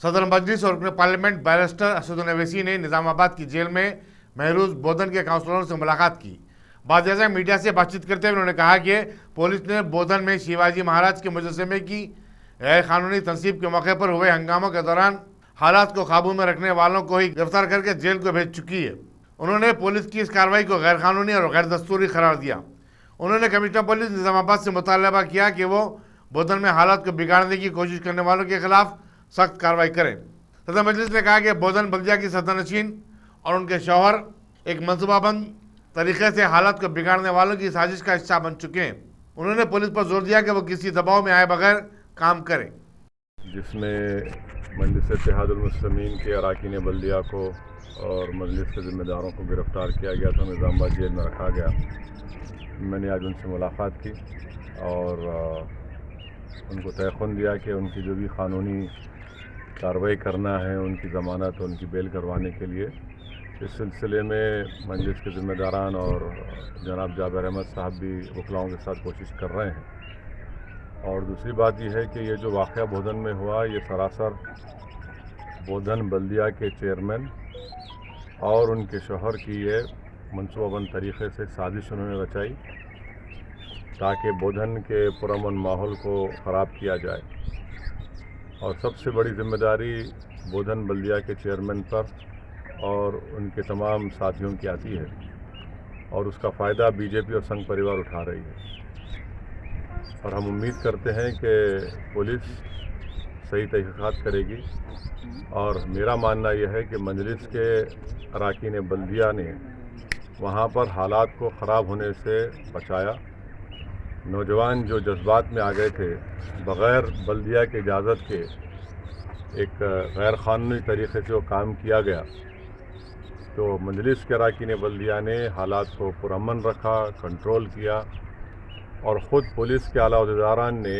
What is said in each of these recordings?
सदर मजलिस और parliament barrister Asaduddin Owaisi ने निजामाबाद की जेल में महरूज बोधन के काउंसलरों से मुलाकात की। बाद मीडिया से बातचीत करते हुए उन्होंने कहा कि पुलिस ने बोधन में शिवाजी महाराज के मुजस्समे की गैर कानूनी तनसीब के मौके पर हुए हंगामों के दौरान हालात को काबू में रखने वालों को ही गिरफ्तार करके जेल को भेज चुकी है। उन्होंने पुलिस की इस कार्रवाई को गैर कानूनी और गैर दस्तूरी करार दिया। उन्होंने कमिश्नर पुलिस निजामाबाद से मुतालबा किया कि वो बोधन में हालात को बिगाड़ने की कोशिश करने वालों के खिलाफ सख्त कार्रवाई करें। सदर मजलिस ने कहा कि बोधन बल्दिया की सदरनशीन और उनके शौहर एक मनसूबाबंद तरीके से हालात को बिगाड़ने वालों की साजिश का हिस्सा बन चुके हैं। उन्होंने पुलिस पर जोर दिया कि वो किसी दबाव में आए बगैर काम करे। जिसमें मजलिस इत्तेहादुल मुस्लिमीन के अरकान बल्दिया को और मजलिस के ज़िम्मेदारों को गिरफ़्तार किया गया था, निज़ामाबाद जेल में रखा गया। मैंने आज उनसे मुलाकात की और उनको तयख़ुन दिया कि उनकी जो भी क़ानूनी कार्रवाई करना है, उनकी ज़मानत और उनकी बेल करवाने के लिए इस सिलसिले में मजलिस के ज़िम्मेदारान और जनाब जाबिर अहमद साहब भी वकलाओं के साथ कोशिश कर रहे हैं। और दूसरी बात यह है कि ये जो वाक़या बोधन में हुआ, ये सरासर बोधन बल्दिया के चेयरमैन और उनके शौहर की ये मनसूबाबंद तरीक़े से साजिश उन्होंने रचाई ताकि बोधन के पुरअमन माहौल को ख़राब किया जाए। और सबसे बड़ी ज़िम्मेदारी बोधन बल्दिया के चेयरमैन पर और उनके तमाम साथियों की आती है और उसका फ़ायदा बीजेपी और संघ परिवार उठा रही है। और हम उम्मीद करते हैं कि पुलिस सही तहक़ीक़ात करेगी। और मेरा मानना यह है कि मजलिस के अरकान बल्दिया ने वहाँ पर हालात को ख़राब होने से बचाया। नौजवान जो जज्बात में आ गए थे, बग़ैर बल्दिया की इजाज़त के एक गैर क़ानूनी तरीक़े से वो काम किया गया, तो मजलिस के अरकान बल्दिया ने हालात को पुरअमन रखा, कंट्रोल किया और ख़ुद पुलिस के आला अहदेदारान ने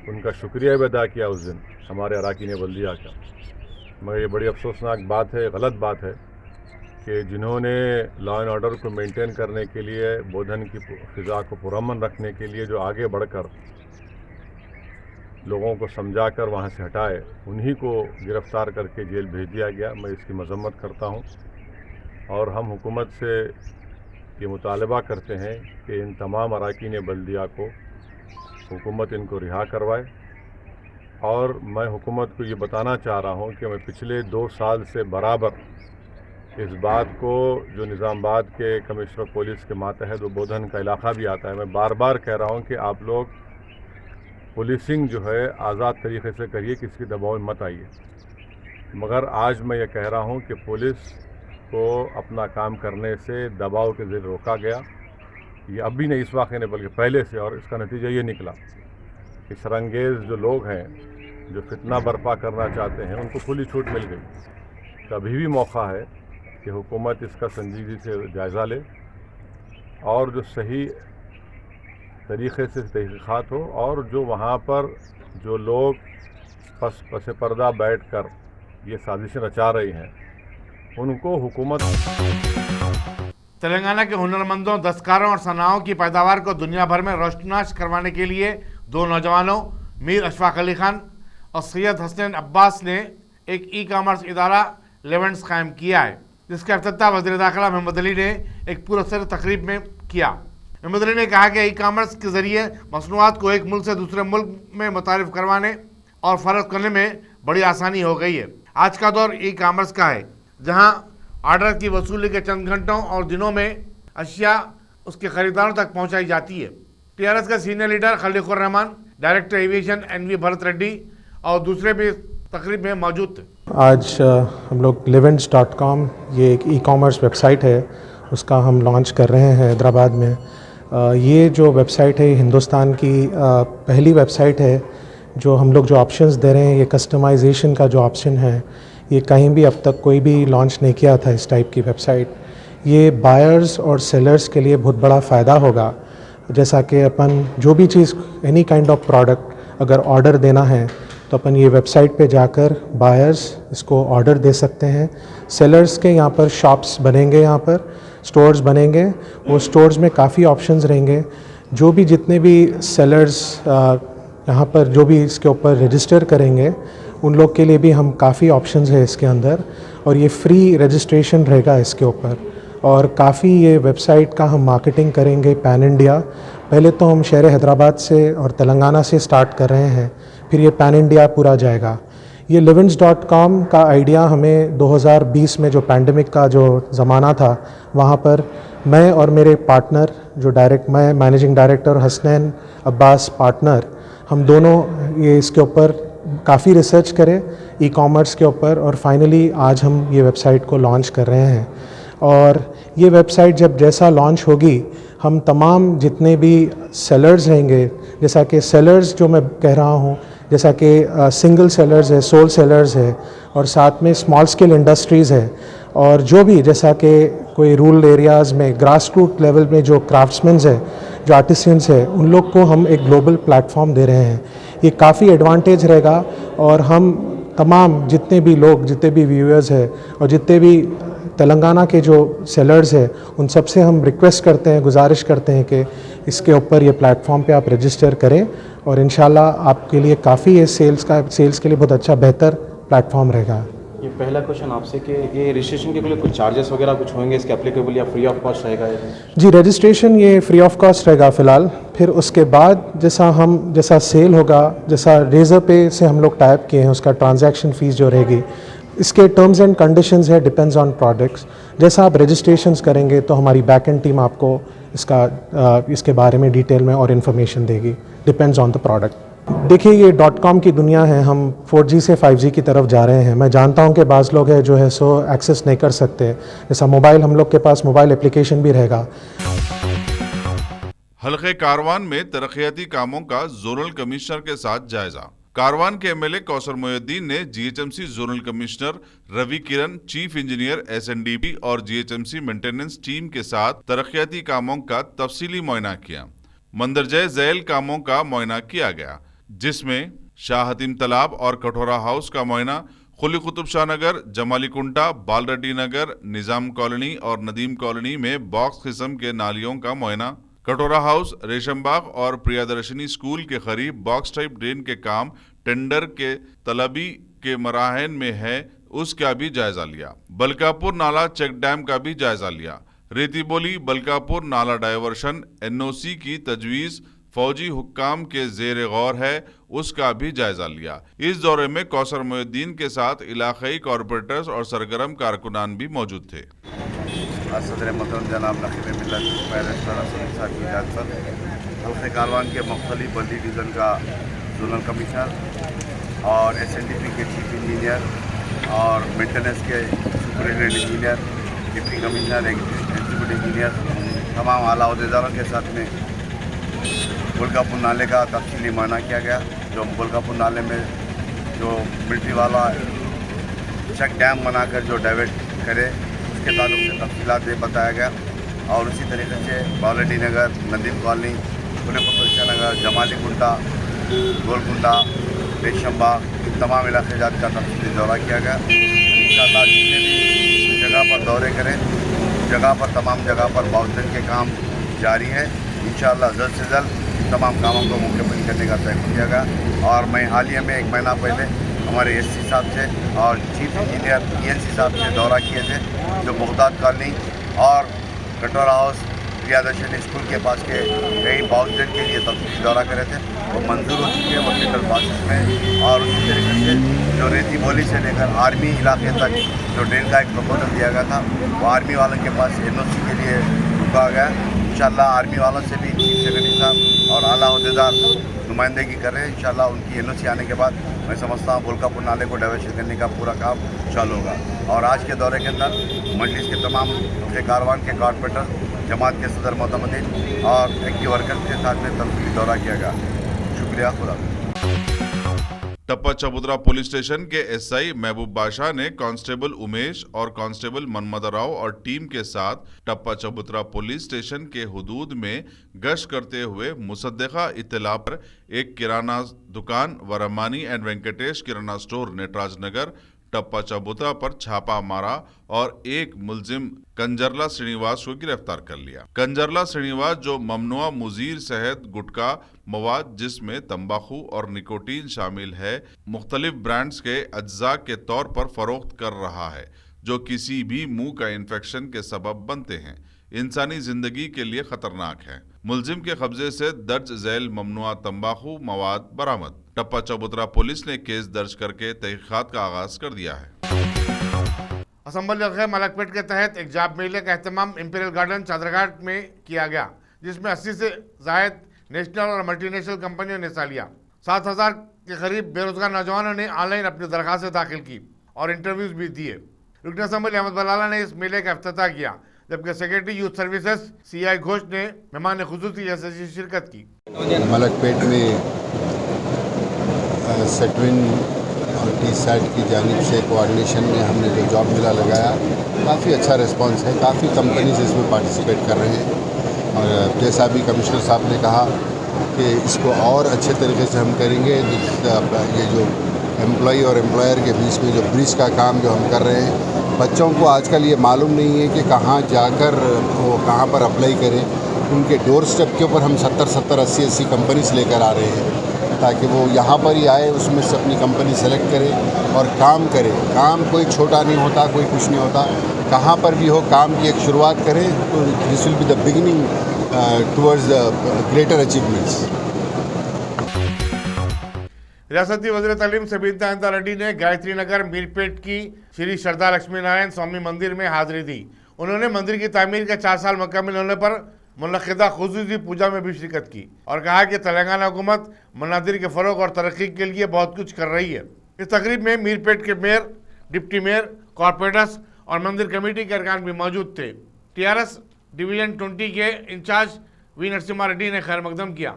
उनका शुक्रिया भी अदा किया उस दिन हमारे अरकान बल्दिया का। मगर ये बड़ी अफसोसनाक बात है, गलत बात है कि जिन्होंने लॉ एंड ऑर्डर को मेंटेन करने के लिए, बोधन की फ़िज़ा को पुरअमन रखने के लिए जो आगे बढ़कर लोगों को समझाकर वहाँ से हटाए, उन्हीं को गिरफ़्तार करके जेल भेज दिया गया। मैं इसकी मज़म्मत करता हूँ और हम हुकूमत से ये मुतालबा करते हैं कि इन तमाम अरकान बल्दिया को हुकूमत इनको रिहा करवाए। और मैं हुकूमत को ये बताना चाह रहा हूँ कि मैं पिछले 2 साल से बराबर इस बात को, जो निज़ामाबाद के कमिश्नर पुलिस के मातहत वो बोधन का इलाक़ा भी आता है, मैं बार बार कह रहा हूँ कि आप लोग पुलिसिंग जो है आज़ाद तरीक़े से करिए, किसी के दबाव में मत आइए। मगर आज मैं ये कह रहा हूँ कि पुलिस को अपना काम करने से दबाव के ज़रिए रोका गया। ये अब भी नहीं, इस वाक़े ने, बल्कि पहले से। और इसका नतीजा ये निकला कि शरंगेज़ जो लोग हैं, जो फितना बर्पा करना चाहते हैं, उनको खुली छूट मिल गई। कभी भी मौका है कि हुकूमत इसका संजीदगी से जायज़ा ले और जो सही तरीक़े से तहक़ीक़ात हो और जो वहाँ पर जो लोग पस पर्दा बैठ कर ये साजिशें रचा रही हैं, उनको हुकूमत। तेलंगाना के हुनरमंदों, दस्तकारों और सनाओं की पैदावार को दुनिया भर में रोशनास करवाने के लिए 2 नौजवानों मीर अशफाक अली खान और सैयद हसनैन अब्बास ने एक ई-कॉमर्स इदारा लेवेंट्स कायम किया है, जिसका इफ्तिताह वज़ीर दाखिला मोहम्मद अली ने एक पुरअसर तकरीब में किया। मोहम्मद अली ने कहा कि ई-कॉमर्स के ज़रिए मसनूआत को एक मुल्क से दूसरे मुल्क में मुतारिफ करवाने और फ़रोख्त करने में बड़ी आसानी हो गई है। आज का दौर ई-कॉमर्स का है, जहां ऑर्डर की वसूली के चंद घंटों और दिनों में अशिया उसके ख़रीदारों तक पहुंचाई जाती है। टीआरएस का senior leader Khaleequr Rahman, director aviation NV Bharat Reddy और दूसरे भी तकरीब में मौजूद थे। आज हम लोग Levents.com, ये एक ई-कॉमर्स वेबसाइट है, उसका हम लॉन्च कर रहे हैं हैदराबाद में। ये जो वेबसाइट है हिंदुस्तान की पहली वेबसाइट है जो हम लोग जो ऑप्शंस दे रहे हैं, ये कस्टमाइजेशन का जो ऑप्शन है, ये कहीं भी अब तक कोई भी लॉन्च नहीं किया था इस टाइप की वेबसाइट। ये बायर्स और सेलर्स के लिए बहुत बड़ा फ़ायदा होगा। जैसा कि अपन जो भी चीज़, एनी काइंड ऑफ प्रोडक्ट अगर ऑर्डर देना है तो अपन ये वेबसाइट पे जाकर बायर्स इसको ऑर्डर दे सकते हैं। सेलर्स के यहाँ पर शॉप्स बनेंगे, यहाँ पर स्टोर्स बनेंगे। वो स्टोर्स में काफ़ी ऑप्शंस रहेंगे। जो भी जितने भी सेलर्स यहाँ पर जो भी इसके ऊपर रजिस्टर करेंगे, उन लोग के लिए भी हम काफ़ी ऑप्शंस है इसके अंदर, और ये फ्री रजिस्ट्रेशन रहेगा इसके ऊपर। और काफ़ी ये वेबसाइट का हम मार्केटिंग करेंगे पैन इंडिया। पहले तो हम शहर हैदराबाद से और तेलंगाना से स्टार्ट कर रहे हैं, फिर ये पैन इंडिया पूरा जाएगा। ये livins.com का आइडिया हमें 2020 में जो पैंडमिक का जो ज़माना था, वहाँ पर मैं और मेरे पार्टनर मैं managing director, Hasnain Abbas partner, हम दोनों ये इसके ऊपर काफ़ी रिसर्च करें ई कॉमर्स के ऊपर, और फाइनली आज हम ये वेबसाइट को लॉन्च कर रहे हैं। और ये वेबसाइट जब जैसा लॉन्च होगी, हम तमाम जितने भी सेलर्स रहेंगे, जैसा कि सेलर्स जो मैं कह रहा हूँ, जैसा कि सिंगल सेलर्स है, सोल सेलर्स है, और साथ में स्मॉल स्केल इंडस्ट्रीज़ है, और जो भी जैसा कि कोई रूरल एरियाज़ में ग्रास रूट लेवल में जो क्राफ्ट्समैन्स है, जो आर्टिसंस है, उन लोग को हम एक ग्लोबल प्लेटफॉर्म दे रहे हैं। ये काफ़ी एडवांटेज रहेगा, और हम तमाम जितने भी लोग, जितने भी व्यूअर्स हैं, और जितने भी तेलंगाना के जो सेलर्स हैं, उन सब से हम रिक्वेस्ट करते हैं, गुजारिश करते हैं कि इसके ऊपर ये प्लेटफॉर्म पे आप रजिस्टर करें, और इंशाल्लाह आपके लिए काफ़ी ये सेल्स के लिए बहुत अच्छा बेहतर प्लेटफॉर्म रहेगा। ये पहला क्वेश्चन आपसे कि ये रजिस्ट्रेशन के लिए कुछ चार्जेस वगैरह कुछ होंगे इसके एप्लीकेबल, या फ्री ऑफ कॉस्ट रहेगा? जी, रजिस्ट्रेशन ये फ्री ऑफ कॉस्ट रहेगा फ़िलहाल। फिर उसके बाद जैसा सेल होगा, जैसा रेज़र पे से हम लोग टाइप किए हैं, उसका ट्रांजैक्शन फ़ीस जो रहेगी, इसके टर्म्स एंड कंडीशंस है, डिपेंड्स ऑन प्रोडक्ट्स। जैसा आप रजिस्ट्रेशंस करेंगे तो हमारी बैक एंड टीम आपको इसके बारे में डिटेल में और इन्फॉर्मेशन देगी, डिपेंड्स ऑन द प्रोडक्ट। देखिए, ये .com की दुनिया है, हम 4G से 5G की तरफ जा रहे हैं। मैं जानता हूं कि बाज़ लोग हैं जो है सो एक्सेस नहीं कर सकते, जैसा मोबाइल, हम लोग के पास मोबाइल एप्लीकेशन भी रहेगा। हल्के कारवान में तरक्याती कामों का जोनल कमिश्नर के साथ जायजा। कारवान के एमएलए कौसर मोहिउद्दीन ने जीएचएमसी जोनल कमिश्नर रवि किरण, चीफ इंजीनियर एसएनडीपी और जीएचएमसी मेंटेनेंस टीम के साथ तरक्याती कामों का तफसीली मुआयना किया। मंदरजे झैल कामों का मुआयना किया गया, जिसमें शाह हतीम तालाब और कठोरा हाउस का मुआयना, कुली कुतुब शाह नगर, जमाली कुंटा, बालरेड्डी नगर, निजाम कॉलोनी और नदीम कॉलोनी में बॉक्स किस्म के नालियों का मुआयना, कटोरा हाउस, रेशम बाग और प्रियदर्शनी स्कूल के करीब बॉक्स टाइप ड्रेन के काम टेंडर के तलबी के मराहन में है, उसका भी जायजा लिया। बलकापुर नाला चेक डैम का भी जायजा लिया। रेती बोली बलकापुर नाला डायवर्शन एनओसी की तजवीज़ फौजी हुक्काम के जेर गौर है, उसका भी जायजा लिया। इस दौरे में कौसर मोहिउद्दीन के साथ इलाकाई कॉरपोरेटर्स और सरगर्म कारकुनान भी मौजूद थे। सदर मोहतरम जनाब नकीब मिल्लत बैरिस्टर असद साहब की इजाज़त पर हल्के कारवान के मुख्तलिफ बल्दी डिवीज़न का जोनल कमिश्नर और एसएनडीपी के चीफ इंजीनियर और मेंटेनेंस के superintendent engineer, deputy commissioner, executive engineer, तमाम आला अहदेदारों के साथ में बुलकापुर नाले का तफसीली मुआयना किया गया। जो बुलकापुर नाले में जो मिलिट्री वाला चेक डैम बनाकर जो डाइवर्ट करे, उसके ताल्लुक से तफसीलात बताया गया। और उसी तरीके से बावलेडी नगर, नदीम कॉलोनी, कुली कुतुब शाह नगर, जमाली कुंटा, गोलकुंडा, रेशम्बा, इन तमाम इलाके जात का तफसीली दौरा किया गया। इंशाअल्लाह जितने भी जगह पर दौरे करें, जगह पर तमाम जगह पर बाउंड्री के काम जारी है। इंशाअल्लाह जल्द से जल्द तमाम कामों को मुकम्मल करने का तय किया गया। और मैं हालिया में 1 महीना पहले हमारे एससी साहब से और चीफ इंजीनियर ईएनसी साहब से दौरा किए थे, जो बगदाद कॉलोनी और कटोरा हाउस, प्रियदर्शनी स्कूल के पास के कई बाउंड्री के लिए तफसीली दौरा करे थे, वो मंजूर हो चुके हैं वर्टिकल प्रोसेस में। और उसी तरीके से जो रेती बोली से लेकर आर्मी इलाके तक जो ड्रेन का एक प्रपोजल दिया गया था, वो आर्मी वालों के पास एनओसी के लिए रुका गया। इंशाअल्लाह आर्मी वालों से भी चीफ सेक्रेटरी साहब और आला अहदेदार नुमाइंदगी कर रहे हैं। इंशाअल्लाह उनकी एनओसी आने के बाद मैं समझता हूँ बुलकापुर नाले को डाइवर्शन करने का पूरा काम चालू होगा। और आज के दौरे के अंदर मजलिस के तमाम हल्के कारवान के कॉरपोरेटर, जमात के सदर मोहतमदीन और एक्टिव वर्कर्स के साथ में तफसीली दौरा किया गया। शुक्रिया, खुदा। टप्पा चबूतरा पुलिस स्टेशन के एसआई महबूब बादशाह ने कांस्टेबल उमेश और कांस्टेबल मनमद राव और टीम के साथ टप्पा चबूतरा पुलिस स्टेशन के हुदूद में गश्त करते हुए मुसद्दका इत्तला पर एक किराना दुकान वरमानी एंड वेंकटेश किराना स्टोर नटराज नगर टप्पा चबूतरा पर छापा मारा और एक मुलजिम कंजरला श्रीनिवास को गिरफ्तार कर लिया। कंजरला श्रीनिवास जो ममनुआ मुजीर शहद गुटखा मवाद जिसमें तंबाकू और निकोटीन शामिल है मुख्तलिफ ब्रांड्स के अज्जा के तौर पर फरोख्त कर रहा है जो किसी भी मुंह का इन्फेक्शन के सबब बनते हैं, इंसानी जिंदगी के लिए खतरनाक है। मुलजिम के कब्जे से दर्ज झैल ममनुआ तंबाकू मवाद बरामद। टप्पा चबूतरा पुलिस ने केस दर्ज करके तहकीकात का आगाज कर दिया है। असम्बली हल्के मलकपेट के तहत एक जॉब मेले का एहतमाम इंपीरियल गार्डन चादरघाट में किया गया, जिसमें 80 से जायद नेशनल और मल्टीनेशनल कंपनियों ने हिस्सा लिया। 7,000 के करीब बेरोजगार नौजवानों ने ऑनलाइन अपनी दरखास्तें दाखिल की और इंटरव्यूज भी दिए। रुकन असम्बली अहमद बलाला ने इस मेले का इफ्तिताह किया, जबकि secretary youth services CI Ghosh ने मेहमान खुसूसी से शिरकत की। मलकपेट में सेटविन और टी-सैट की जानिब से कोऑर्डिनेशन में हमने जो जॉब मेला लगाया, काफ़ी अच्छा रिस्पांस है। काफ़ी कंपनीज इसमें पार्टिसिपेट कर रहे हैं और जैसा भी कमिश्नर साहब ने कहा कि इसको और अच्छे तरीके से हम करेंगे। ये जो एम्प्लॉई और एम्प्लॉयर के बीच में जो ब्रिज का काम जो हम कर रहे हैं, बच्चों को आजकल ये मालूम नहीं है कि कहाँ जाकर वो कहाँ पर अप्लाई करें। उनके डोर स्टेप के ऊपर हम 70, 80 कंपनीज लेकर आ रहे हैं ताकि वो यहाँ पर ही आए, उसमें से अपनी कंपनी सेलेक्ट करें और काम करें। काम कोई छोटा नहीं होता, कोई कुछ नहीं होता, कहाँ पर भी हो काम की एक शुरुआत करें तो this will be the beginning towards the greater achievements. रियासती वज़ीर तालीम सबीता इंदा रेड्डी ने गायत्री नगर मीरपेट की श्री श्रद्धा लक्ष्मी नारायण स्वामी मंदिर में हाजिरी दी। उन्होंने मंदिर की तामीर के 4 साल मुकम्मल होने पर मुनक़िदा खुसूसी पूजा में भी शिरकत की और कहा कि तेलंगाना हुकूमत मनादिर के फ़रोग और तरक्की के लिए बहुत कुछ कर रही है। इस तकरीब में मीरपेट के मेयर, डिप्टी मेयर, कॉरपोरेटर्स और मंदिर कमेटी के अरकान भी मौजूद थे। TRS डिवीजन 20 के इंचार्ज वी नरसिम्हा रेड्डी ने खैर मकदम किया।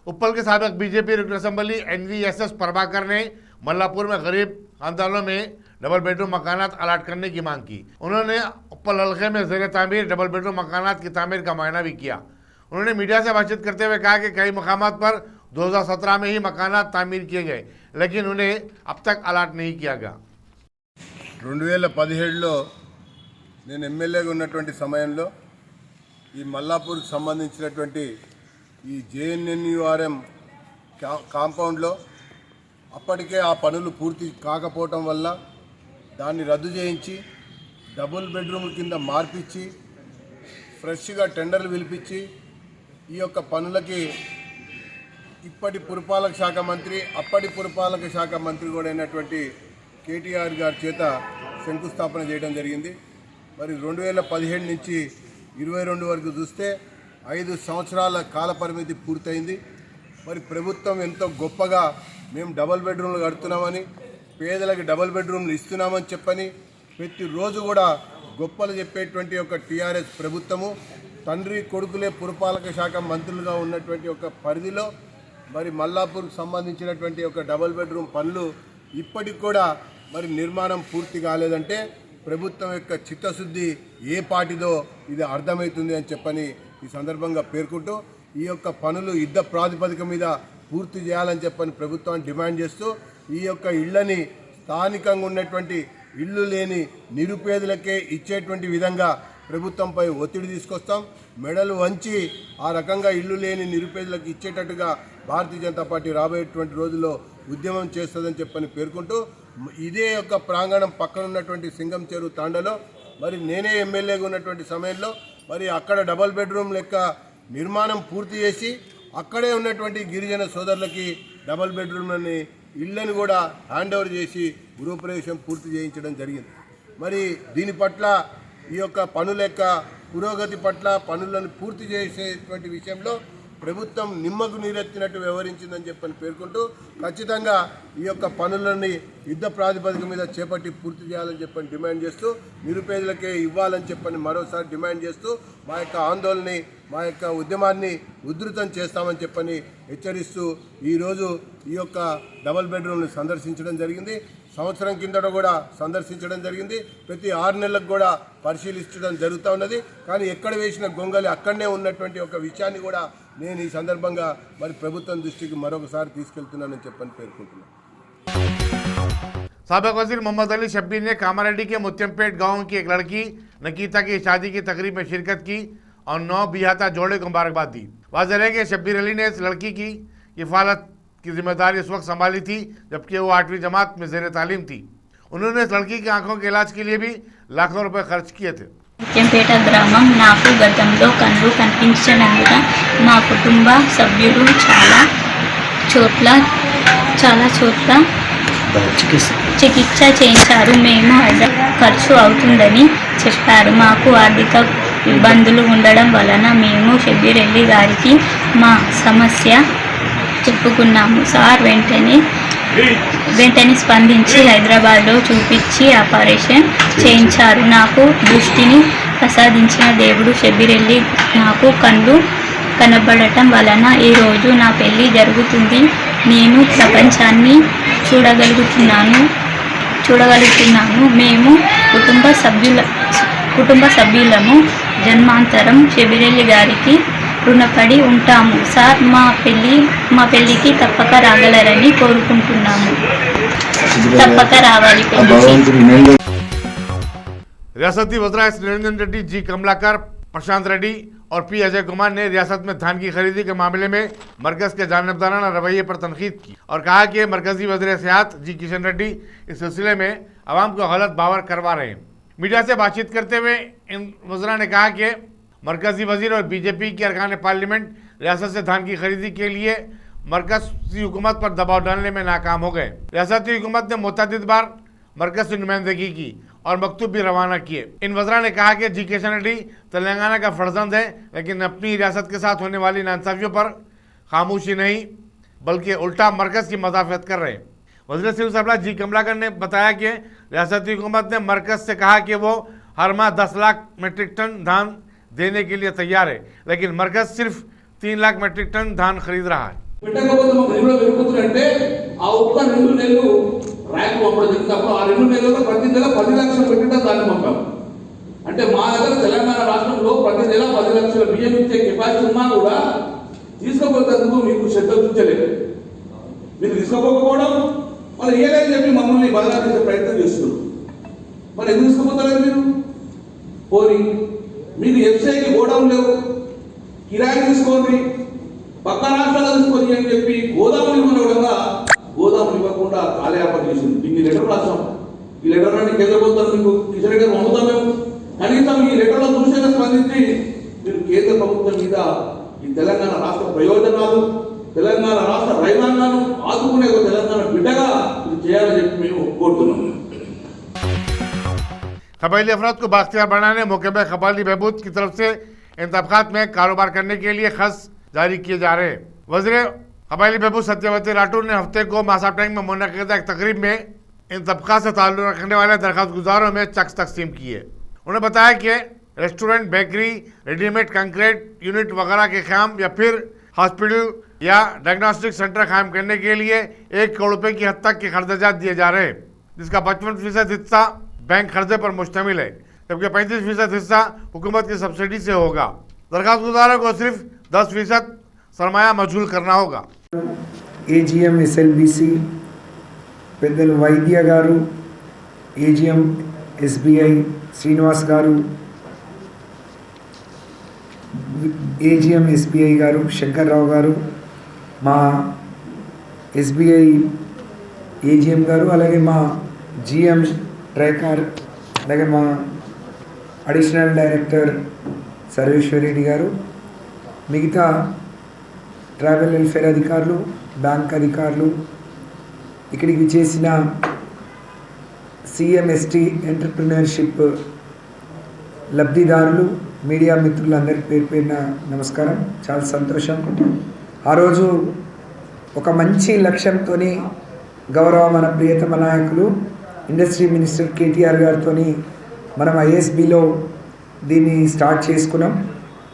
उप्पल के साबिक BJP रुकन असम्बली NVSS प्रभाकर ने मल्लापुर में गरीब खानदानों में डबल बेडरूम मकानात अलाट करने की मांग की। उन्होंने उप्पल हल्के में ज़ेर तामीर डबल बेडरूम मकानात की तामीर का मुआयना भी किया। उन्होंने मीडिया से बातचीत करते हुए कहा कि कई मकामात पर 2017 में ही मकानात तामीर किए गए, लेकिन उन्हें अब तक अलाट नहीं किया गया। 2017లో నేను ఎమ్మెల్యేగా ఉన్నటువంటి సమయంలో ఈ మల్లాపూర్కి సంబంధించినటువంటి ఈ JNNURM కాంపౌండ్లో అప్పటికే ఆ పనులు పూర్తి కాకపోవటం వల్ల దాన్ని రద్దు చేయించి డబుల్ బెడ్రూమ్ కింద మార్పిచ్చి ఫ్రెష్గా టెండర్లు పిలిపించి ఈ యొక్క పనులకి ఇప్పటి పురపాలక శాఖ మంత్రి అప్పటి పురపాలక శాఖ మంత్రి కూడా అయినటువంటి KTR గారి చేత శంకుస్థాపన చేయడం జరిగింది। మరి 2017 నుంచి 22 వరకు చూస్తే 5 సంవత్సరాల కాల పరిమితి పూర్తయింది। మరి ప్రభుత్వం ఎంతో గొప్పగా మేము డబుల్ బెడ్రూమ్లు కడుతున్నామని, పేదలకు డబుల్ బెడ్రూమ్లు ఇస్తున్నామని చెప్పని ప్రతిరోజు కూడా గొప్పలు చెప్పేటువంటి ఒక TRS ప్రభుత్వము తండ్రి కొడుకులే పురపాలక శాఖ మంత్రులుగా ఉన్నటువంటి ఒక పరిధిలో మరి మల్లాపూర్కు సంబంధించినటువంటి ఒక డబుల్ బెడ్రూమ్ పనులు ఇప్పటికి కూడా మరి నిర్మాణం పూర్తి కాలేదంటే ప్రభుత్వం యొక్క చిత్తశుద్ధి ఏ పాటిదో ఇది అర్థమవుతుంది అని చెప్పని ఈ సందర్భంగా పేర్కొంటూ ఈ యొక్క పనులు యుద్ధ ప్రాతిపదిక మీద పూర్తి చేయాలని చెప్పని ప్రభుత్వాన్ని డిమాండ్ చేస్తూ ఈ యొక్క ఇళ్లని స్థానికంగా ఉన్నటువంటి ఇళ్ళు లేని నిరుపేదలకే ఇచ్చేటువంటి విధంగా ప్రభుత్వంపై ఒత్తిడి తీసుకొస్తాం। మెడలు వంచి ఆ రకంగా ఇళ్ళు లేని నిరుపేదలకు ఇచ్చేటట్టుగా భారతీయ జనతా పార్టీ రాబోయేటువంటి రోజుల్లో ఉద్యమం చేస్తుందని చెప్పని పేర్కొంటూ ఇదే యొక్క ప్రాంగణం పక్కన ఉన్నటువంటి సింగం చెరువు తాండలో మరి నేనే ఎమ్మెల్యేగా ఉన్నటువంటి సమయంలో మరి అక్కడ డబుల్ బెడ్రూమ్ లెక్క నిర్మాణం పూర్తి చేసి అక్కడే ఉన్నటువంటి గిరిజన సోదరులకి డబుల్ బెడ్రూమ్లని ఇళ్లను కూడా హ్యాండ్ ఓవర్ చేసి గృహప్రవేశం పూర్తి చేయించడం జరిగింది। మరి దీని పట్ల ఈ యొక్క పనుల యొక్క పురోగతి పట్ల పనులను పూర్తి చేసేటువంటి విషయంలో ప్రభుత్వం నిమ్మకు నీరెత్తినట్టు వ్యవహరించిందని చెప్పని పేర్కొంటూ ఖచ్చితంగా ఈ యొక్క పనులని యుద్ధ ప్రాతిపదిక మీద చేపట్టి పూర్తి చేయాలని చెప్పని డిమాండ్ చేస్తూ నిరుపేదలకే ఇవ్వాలని చెప్పని మరోసారి డిమాండ్ చేస్తూ మా యొక్క ఆందోళనని మా యొక్క ఉద్యమాన్ని ఉధృతం చేస్తామని చెప్పని హెచ్చరిస్తూ ఈరోజు ఈ యొక్క డబుల్ బెడ్రూమ్ని సందర్శించడం జరిగింది। సంవత్సరం కిందట కూడా సందర్శించడం జరిగింది। ప్రతి 6 నెలలకు కూడా పరిశీలించడం జరుగుతూ ఉన్నది। కానీ ఎక్కడ వేసిన గొంగలి అక్కడనే ఉన్నటువంటి ఒక విషయాన్ని కూడా నేను ఈ సందర్భంగా మరి ప్రభుత్వం దృష్టికి మరొకసారి తీసుకెళ్తున్నానని చెప్పని పేర్కొంటున్నాను। साबिक वजीर मोहम्मद अली शब्बीर ने कामारेड्डी के मुत्यमपेट गांव की एक लड़की नकीता की शादी की तकरीब में शिरकत की और 9 बिहाता जोड़े को मुबारकबाद दी। वाज़ेह है कि शब्बीर अली ने इस लड़की की किफ़ालत की जिम्मेदारी उस वक्त संभाली थी जबकि वो 8वीं जमात में ज़ेर तालीम थी। उन्होंने इस लड़की की आंखों के इलाज के लिए भी लाखों रुपए खर्च किए थे। ముత్యంపేట గ్రామం నాకు గతంలో కళ్ళు కనిపించనందున మా కుటుంబ సభ్యులు చాలా చోట్ల చికిత్స చేయించారు. మేము ఖర్చు అవుతుందని చెప్పారు. మాకు ఆర్థిక ఇబ్బందులు ఉండడం వలన మేము షబ్బీర్ అలీ గారికి మా సమస్య చెప్పుకున్నాము. సార్ వెంటనే స్పందించి హైదరాబాద్లో చూపించి ఆపరేషన్ చేయించారు. నాకు దృష్టిని ప్రసాదించిన దేవుడు షబ్బీర్ అలీ నాకు కళ్ళు కనబడటం వలన ఈరోజు నా పెళ్ళి జరుగుతుంది. నేను ప్రపంచాన్ని చూడగలుగుతున్నాను. మేము కుటుంబ సభ్యులము జన్మాంతరం షబ్బీర్ అలీ గారికి రుణపడి ఉంటాము. సార్ మా పెళ్ళికి తప్పక రాగలరని కోరుకుంటున్నాము. తప్పక రావాలి పెళ్ళికి. रियासती वज़रा निरंजन रेड्डी, जी कमलाकर, प्रशांत रेड्डी और पी अजय कुमार ने रियासत में धान की खरीदी के मामले में मरकज के जानिबदाराना रवैये पर तनकीद की और कहा कि मरकजी वज़ीर सेहत जी किशन रेड्डी इस सिलसिले में आवाम को गलत बावर करवा रहे हैं। मीडिया से बातचीत करते हुए इन वज़रा ने कहा कि मरकजी वज़ीर और बीजेपी के अरकान पार्लियामेंट रियासत से धान की खरीदी के लिए मरकजी हुकूमत पर दबाव डालने में नाकाम हो गए। रियासती हुकूमत ने मुतअद्दिद बार मरकज से नुमाइंदगी की और मकतूब भी रवाना किए। इन वज़रा ने कहा कि जी किशन रेड्डी तेलंगाना का फर्जंद है, लेकिन अपनी रियासत के साथ होने वाली नाइंसाफियों पर खामोशी नहीं बल्कि उल्टा मरकज की मदाफ़त कर रहे हैं। वज़ीर सिविल सप्लाई जी कमलाकर ने बताया कि रियासती हुकूमत ने मरकज से कहा कि वो हर माह 10 लाख मीट्रिक टन धान देने के लिए तैयार है, लेकिन मरकज सिर्फ 3 लाख मीट्रिक टन धान खरीद रहा है। ర్యాంక్ పంపడం జరిగినప్పుడు ఆ 2 నెలల్లో ప్రతి నెల 10 లక్షల మెట్రిక్ టన్ ధాన్యం పంపాం. అంటే మా దగ్గర తెలంగాణ రాష్ట్రంలో ప్రతి నెల 10 లక్షల బియ్యం ఇచ్చే కెపాసిటీ ఉన్నా కూడా తీసుకోపోయేందుకు మీకు శ్రద్ధ చూపించలేదు. మీరు తీసుకోకపోవడం మరి ఏలేదని చెప్పి మమ్మల్ని బదలా చేసే ప్రయత్నం చేస్తున్నారు. మరి ఎందుకు తీసుకోపోతారు మీరు? పోనీ మీకు ఎఫ్సీఐకి గోడౌన్ లేవు, కిరాయి తీసుకోండి, పక్క రాష్ట్రాలు తీసుకొని అని చెప్పి గోదాములు ఇవ్వకుండా గోదాములు ఇవ్వకుండా కాలయాపన చేసింది. ఇన్ని లెటర్ రాసాం. ఈ లెటర్ అని కేంద్ర ప్రభుత్వం మీకు కిషన్ రెడ్డి గారు పంపుతాం. మేము కనీసం ఈ లెటర్లో దృశ్యంగా స్పందించి మీరు కేంద్ర ప్రభుత్వం మీద ఈ తెలంగాణ రాష్ట్ర ప్రయోజనాలు, తెలంగాణ రాష్ట్ర రైతాంగాన్ని ఆదుకునే ఒక తెలంగాణ బిడ్డగా ఇది చేయాలని చెప్పి మేము కోరుతున్నాం. कबायली अफराद को बाख्तियार बनाने मौके पर कबायली बहबूद की तरफ से इन तबकात में कारोबार करने के लिए खस जारी किए जा रहे हैं। वज़ीर कबायली बहबूद सत्यवती राठौर ने हफ्ते को मासा टैंक में मुनक़िदा एक तकरीब में इन तबका से ताल्लुक़ रखने वाले दरख्वास्त गुजारों में चेक्स तकसीम किए। उन्होंने बताया कि restaurant, bakery, readymade concrete unit वगैरह के काम या फिर हॉस्पिटल या डायग्नोस्टिक सेंटर कायम करने के लिए 1 करोड़ रुपये की हद तक के खर्चात दिए जा रहे हैं, जिसका 55% हिस्सा बैंक खर्चे पर मुश्तमिल है, जबकि 35% हिस्सा हुकूमत की सब्सिडी से होगा। दरख्वास्त गुजारों को सिर्फ 10% सरमाया मजूल करना होगा। AGM SLBC పెద్దలు వైద్య గారు, AGM SBI శ్రీనివాస్ గారు, AGM SBI గారు శంకర్రావు గారు, మా SBI AGM గారు, అలాగే మా GM ట్రైకార్, అలాగే మా అడిషనల్ డైరెక్టర్ సర్వేశ్వరెడ్డి గారు, మిగతా ట్రావెల్ వెల్ఫేర్ అధికారులు, బ్యాంక్ అధికారులు, ఇక్కడికి చేసిన CMST ఎంటర్ప్రినర్షిప్ లబ్ధిదారులు, మీడియా మిత్రులందరికీ పేరు పేరున నమస్కారం. చాలా సంతోషం. ఆ రోజు ఒక మంచి లక్ష్యంతో గౌరవ మన ప్రియతమ నాయకులు ఇండస్ట్రీ మినిస్టర్ KTR గారితో మనం ISBలో దీన్ని స్టార్ట్ చేసుకున్నాం.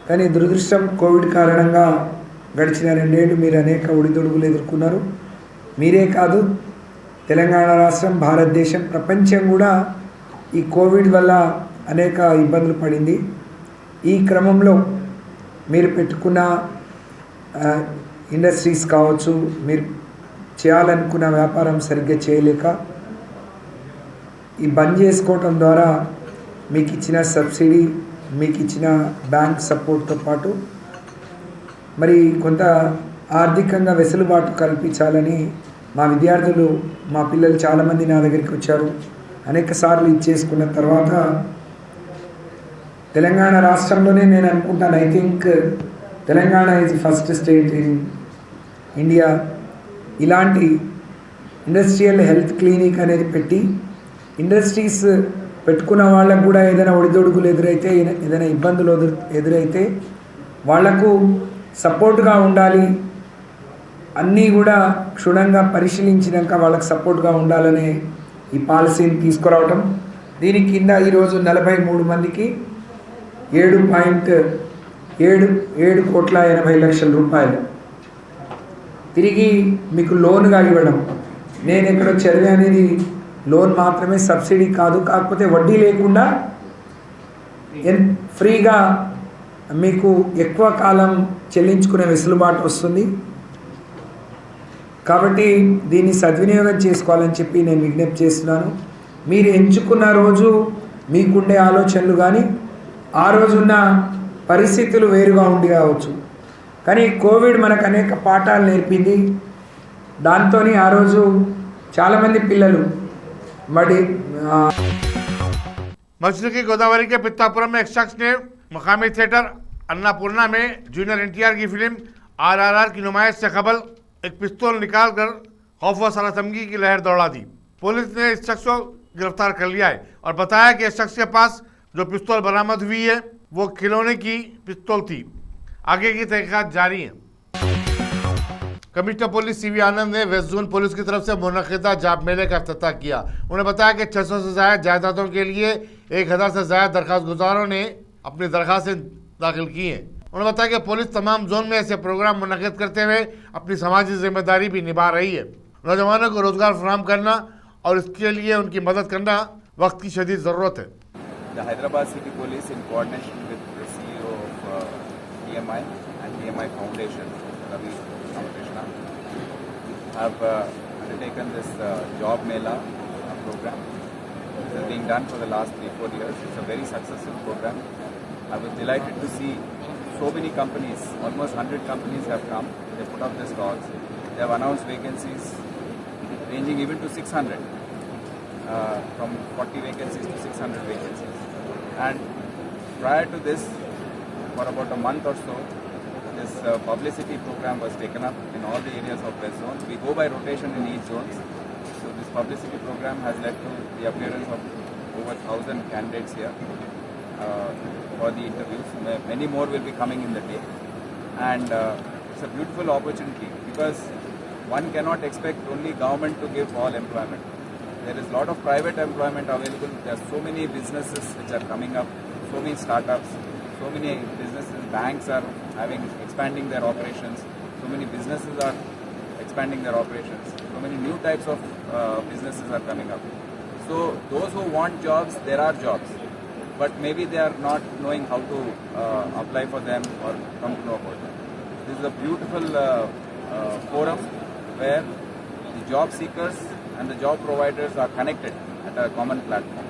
కానీ దురదృష్టం కోవిడ్ కారణంగా గడిచిన 2 ఏళ్ళు మీరు అనేక ఒడిదొడుగులు ఎదుర్కొన్నారు. మీరే కాదు, తెలంగాణ రాష్ట్రం, భారతదేశం, ప్రపంచం కూడా ఈ కోవిడ్ వల్ల అనేక ఇబ్బందులు పడింది. ఈ క్రమంలో మీరు పెట్టుకున్న ఇండస్ట్రీస్ కావచ్చు, మీరు చేయాలనుకున్న వ్యాపారం సరిగ్గా చేయలేక ఈ బంద్ చేసుకోవటం ద్వారా మీకు ఇచ్చిన సబ్సిడీ, మీకు ఇచ్చిన బ్యాంక్ సపోర్ట్తో పాటు మరి కొంత ఆర్థికంగా వెసులుబాటు కల్పించాలని మా విద్యార్థులు, మా పిల్లలు చాలామంది నా దగ్గరికి వచ్చారు. అనేక సార్లు ఇచ్చేసుకున్న తర్వాత తెలంగాణ రాష్ట్రంలోనే నేను అనుకుంటాను, I think Telangana is first state in India ఇలాంటి ఇండస్ట్రియల్ హెల్త్ క్లినిక్ అనేది పెట్టి ఇండస్ట్రీస్ పెట్టుకున్న వాళ్ళకు కూడా ఏదైనా ఒడిదొడుకులు ఎదురైతే, ఏదైనా ఇబ్బందులు ఎదురైతే వాళ్లకు సపోర్ట్గా ఉండాలి, అన్నీ కూడా క్షుణ్ణంగా పరిశీలించినాక వాళ్ళకి సపోర్ట్గా ఉండాలనే ఈ పాలసీని తీసుకురావటం. దీని కింద ఈరోజు 43 మందికి 7.7 కోట్ల 80 లక్షల రూపాయలు తిరిగి మీకు లోన్గా ఇవ్వడం. నేను ఎక్కడో చదివే అనేది లోన్ మాత్రమే, సబ్సిడీ కాదు, కాకపోతే వడ్డీ లేకుండా ఫ్రీగా మీకు ఎక్కువ కాలం చెల్లించుకునే వెసులుబాటు వస్తుంది. కాబట్టి దీన్ని సద్వినియోగం చేసుకోవాలని చెప్పి నేను విజ్ఞప్తి చేస్తున్నాను. మీరు ఎంచుకున్న రోజు మీకుండే ఆలోచనలు కానీ ఆ రోజున్న పరిస్థితులు వేరుగా ఉండి కావచ్చు, కానీ కోవిడ్ మనకు అనేక పాఠాలు నేర్పింది. దాంతో ఆ రోజు చాలామంది పిల్లలు मशरकी गोदावरी के पित्तापुरम में एक शख्स ने मकामी थिएटर अन्नापूर्णा में जूनियर एनटीआर की फिल्म आरआरआर की नुमाइश से कबल एक पिस्तौल निकालकर खौफ व सरासमगी की लहर दौड़ा दी। पुलिस ने इस शख्स को गिरफ्तार कर लिया है और बताया कि इस शख्स के पास जो पिस्तौल बरामद हुई है वो खिलौने की पिस्तौल थी। आगे की तहकीकात जारी है। कमिश्नर पुलिस सीवी आनंद ने वेस्ट जोन पुलिस की तरफ से मुनक़िदा जॉब मेले का इफ्तिताह किया। उन्होंने बताया कि 600 से ज़्यादा जायदादों के लिए 1000 से ज़्यादा दरख्वास्त गुजारों ने अपनी दरख्वास्तें दाखिल की हैं। उन्होंने बताया कि पुलिस तमाम जोन में ऐसे प्रोग्राम मुनक़िद करते हुए अपनी समाजी जिम्मेदारी भी निभा रही है। नौजवानों को रोज़गार फराहम करना और इसके लिए उनकी मदद करना वक्त की शदीद ज़रूरत है। The Hyderabad City Police, in coordination with the CEO of TMI and TMI Foundation, Ravi Krishna, have undertaken this job mela program. It is being done for the last 3-4 years. It's a very successful program. I was delighted to see so many companies, almost 100 companies have come. They put up their stalls. They have announced vacancies ranging even to 600, from 40 vacancies to 600 vacancies. And prior to this, for about a month or so, this publicity program was taken up in all the areas of West Zone. We go by rotation in each zone. So this publicity program has led to the appearance of over 1,000 candidates here for the interviews. Many more will be coming in the day. And it's a beautiful opportunity because one cannot expect only government to give all employment. There is a lot of private employment available. There are so many businesses which are coming up, so many startups, so many businesses. Banks are expanding their operations. So many businesses are expanding their operations. So many new types of businesses are coming up. So those who want jobs, there are jobs, but maybe they are not knowing how to apply for them or come to know about them. This is a beautiful forum where the job seekers and the job providers are connected at a common platform.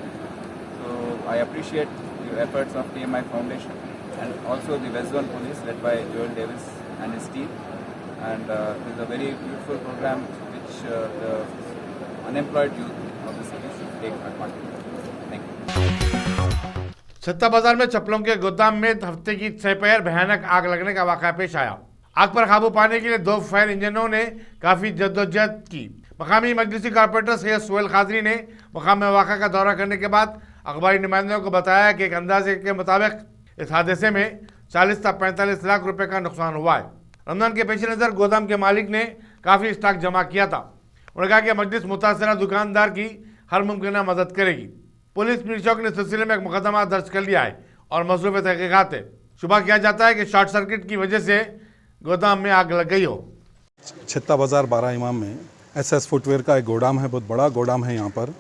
So I appreciate the efforts of TMI Foundation and also the West Zone Police led by Joel Davis and his team. And this is a very beautiful program which the unemployed youth of the city should take advantage of. Thank you. छत्ता बाजार में चप्पलों के गोदाम में हफ्ते की दोपहर भयानक आग लगने का वाक़या पेश आया। आग पर काबू पाने के लिए 2 फायर इंजनों ने काफ़ी जद्दोजहद की। मकामी मजलिसी कारपोरेटर सैयद सोहेल कादरी ने मकाम वाक़ा का दौरा करने के बाद अखबारी नुमाइंदों को बताया कि एक अंदाजे के मुताबिक इस हादसे में 40 से 45 लाख रुपए का नुकसान हुआ है। रमजान के पेश नज़र गोदाम के मालिक ने काफ़ी स्टॉक जमा किया था। उन्होंने कहा कि मजलिस मुतासरा दुकानदार की हर मुमकिन मदद करेगी। पुलिस मीरचौक ने इस सिलसिले में एक मुकदमा दर्ज कर लिया है और मसरूफ़ तहक़ीक़ात है। शुबा किया जाता है कि शॉर्ट सर्किट की वजह से गोदाम में आग लग गई हो। छत्ता बाज़ार 12 इमाम में SS फुटवेयर का एक गोदाम है, बहुत बड़ा गोदाम है यहाँ पर।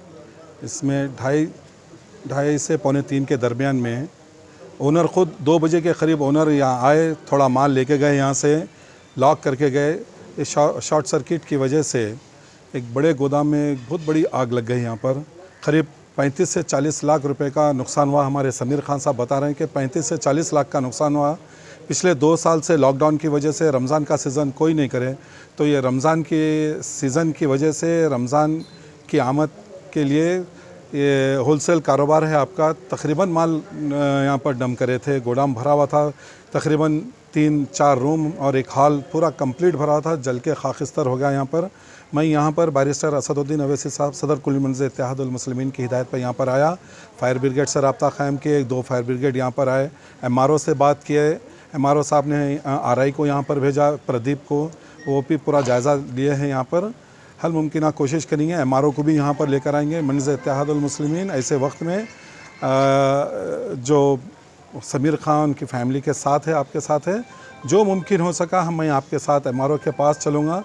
इसमें 2:30 से 2:45 के दरमियान में ओनर ख़ुद 2 बजे के करीब ओनर यहाँ आए, थोड़ा माल लेके गए, यहाँ से लॉक करके गए। इस शॉर्ट सर्किट की वजह से एक बड़े गोदाम में बहुत बड़ी आग लग गई। यहाँ पर करीब 35 से 40 लाख रुपए का नुकसान हुआ। हमारे समीर खान साहब बता रहे हैं कि 35 से 40 लाख का नुकसान हुआ। पिछले 2 साल से लॉकडाउन की वजह से रमज़ान का सीज़न कोई नहीं करे, तो ये रमज़ान के सीज़न की वजह से रमज़ान की आमद के लिए ये होलसेल कारोबार है आपका। तकरीबन माल यहाँ पर डम करे थे, गोदाम भरा हुआ था, तकरीबन 3-4 रूम और एक हॉल पूरा कंप्लीट भरा था, जल के खाकिस्तर हो गया यहाँ पर। मैं यहाँ पर बैरिस्टर असदुद्दीन अवैसी साहब सदर कुल मंज़िल इत्तेहादुल मुस्लिमीन की हिदायत पर यहाँ पर आया। फायर ब्रिगेड से रब्ता क़ायम किए, 2 फायर ब्रिगेड यहाँ पर आए, MRO से बात किए, MRO साहब ने RI को यहाँ पर भेजा, प्रदीप को, वो भी पूरा जायज़ा लिए हैं यहाँ पर। हल मुमकिन कोशिश करेंगे, MRO को भी यहाँ पर लेकर आएंगे। मंज़िल इत्तेहादुल मुस्लिमीन ऐसे वक्त में जो समीर खान की फैमिली के साथ है, आपके साथ है, जो मुमकिन हो सका मैं आपके साथ MRO के पास चलूँगा,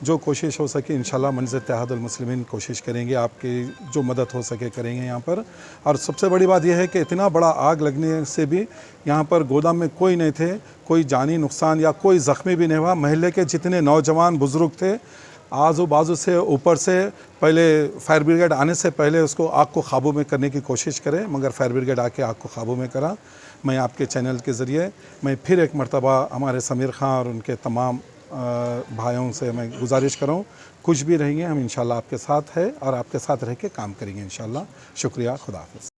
जो कोशिश हो सके इंशाल्लाह मंज़िल इत्तेहादुल मुस्लिमीन कोशिश करेंगे, आपकी जो मदद हो सके करेंगे यहाँ पर। और सबसे बड़ी बात यह है कि इतना बड़ा आग लगने से भी यहाँ पर गोदाम में कोई नहीं थे, कोई जानी नुकसान या कोई ज़ख्मी भी नहीं हुआ। महल्ले के जितने नौजवान बुज़ुर्ग थे, आजू बाजू से ऊपर से पहले फायर ब्रिगेड आने से पहले उसको आग को काबू में करने की कोशिश करें, मगर फायर ब्रिगेड आके आग को काबू में करा। मैं आपके चैनल के ज़रिए मैं फिर एक मरतबा हमारे समीर खान और उनके तमाम भाइयों से मैं गुजारिश करूँ, कुछ भी रहेंगे हम इंशाल्लाह आपके साथ है और आपके साथ रह के काम करेंगे इंशाल्लाह। शुक्रिया, खुदा हाफ़िज़।